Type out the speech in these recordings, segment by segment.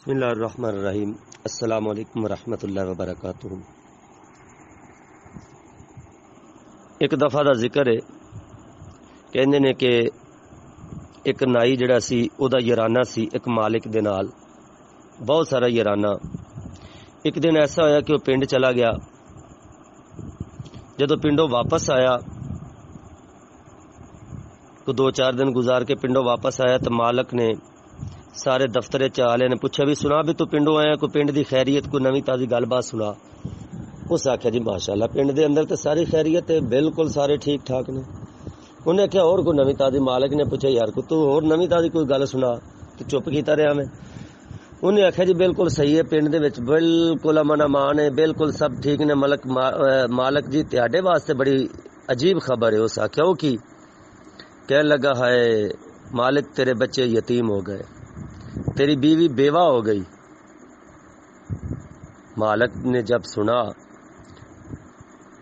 بسم اللہ الرحمن الرحیم۔ السلام علیکم ورحمۃ اللہ وبرکاتہ۔ ایک دفعہ دا ذکر ہے، کہندے نے کہ ایک نائی جڑا سی او دا یارانہ سی ایک مالک دے نال، بہت سارا یارانہ۔ ایک دن ایسا ہویا کہ وہ پنڈ چلا گیا۔ جدو پنڈوں واپس آیا، کو 2-4 دن گزار کے پنڈوں واپس آیا تو مالک نے سارے دفتر چالے نے پوچھا بھی سنا بھی تو پنڈوں آیا، کوئی پنڈ دی خیریت، کوئی نوی تازی گل بات سنا۔ اس آخیا جی ماشاءاللہ پنڈ دے اندر تو ساری خیریت ہے، بالکل سارے ٹھیک ٹھاک نے۔ انہیں آخیا اور کوئی نوی تازی؟ مالک نے پوچھا یار کو تو اور نوی تازی کوئی گل سنا، تو چپ کیتا رہا میں۔ انہیں آخیا جی بالکل صحیح ہے، پنڈ دے وچ بالکل امن امان ہے، بالکل سب ٹھیک نے۔ مالک جی تہاڈے واسطے بڑی عجیب خبر ہے۔ اس آخیا وہ کی؟ کہنے لگا ہے مالک تیرے بچے یتیم ہو گئے، تیری بیوی بیوہ ہو گئی۔ مالک نے جب سنا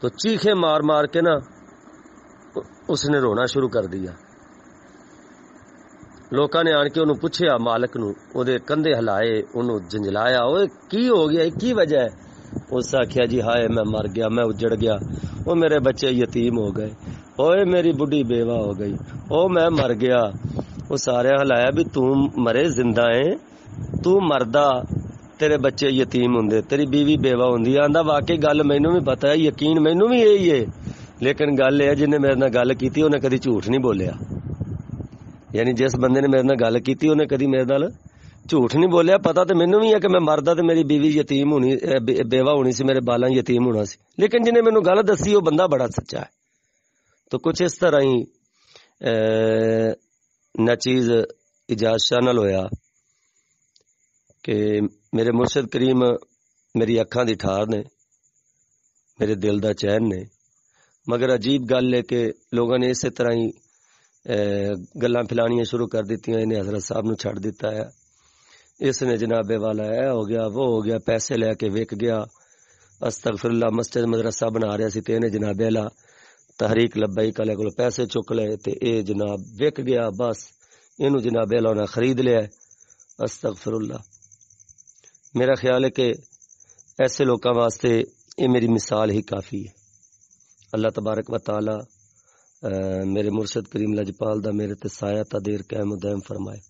تو چیخے مار مار کے نا اس نے رونا شروع کر دیا۔ لوکاں نے آن کے انہوں پوچھیا، مالک نو او دے کندھے ہلائے، انہوں جنجلایا، اوے کی ہو گیا، کی وجہ ہے؟ اس آخیا جی ہائے میں مر گیا، میں اجڑ گیا، او میرے بچے یتیم ہو گئے، اوے میری بڈھی بیوہ ہو گئی، او میں مر گیا۔ وہ سارے ہلایا بھی تو مرے زندہ ہے، تو مردہ تیرے بچے یتیم ہوں، تیری بیوی بیوہ ہوں۔ آندا واقعی گل مینوں بھی پتا ہے، یقین مینوں بھی یہی ہے، لیکن گل یہ جن نے میرے نال گل کیتی انہیں کدی جھوٹ نہیں بولیا۔ یعنی جس بندے نے میرے نال گل کیتی انہیں کدی میرے نال جھوٹ نہیں بولیا۔ پتا تو مینوں بھی ہے کہ میں مردہ تے میری بیوی یتیم ہونی، بیوہ ہونی سی، میرے بالاں یتیم ہونا سی، لیکن جنہیں مینوں گل دسی وہ بندہ بڑا سچا ہے۔ تو کچھ اس طرح ہی نہ چیز اجاز شاہ نال ہویا کہ میرے مرشد کریم میری اکھاں دی ٹھار نے، میرے دل دا چین نے، مگر عجیب گل ہے کہ لوگوں نے اسی طرح ہی گلاں پھلانیاں شروع کر دیتی ہیں، انہیں حضرت صاحب نو چھڑ دیتا ہے، اس نے جناب والا اے ہو گیا وہ ہو گیا، پیسے لے کے وک گیا، استغفر اللہ مسجد مدرسہ بنا رہا سی تے نے جناب والا تحریک لبیک علیہ کو پیسے چک لے تے اے جناب وک گیا، بس اینو جناب والا نے خرید لیا۔ استغفر اللہ۔ میرا خیال ہے کہ ایسے لوگوں واسطے یہ میری مثال ہی کافی ہے۔ اللہ تبارک و تعالی میرے مرشد کریم لجپال دا میرے تے سایہ تا دیر قائم و دائم فرمائے۔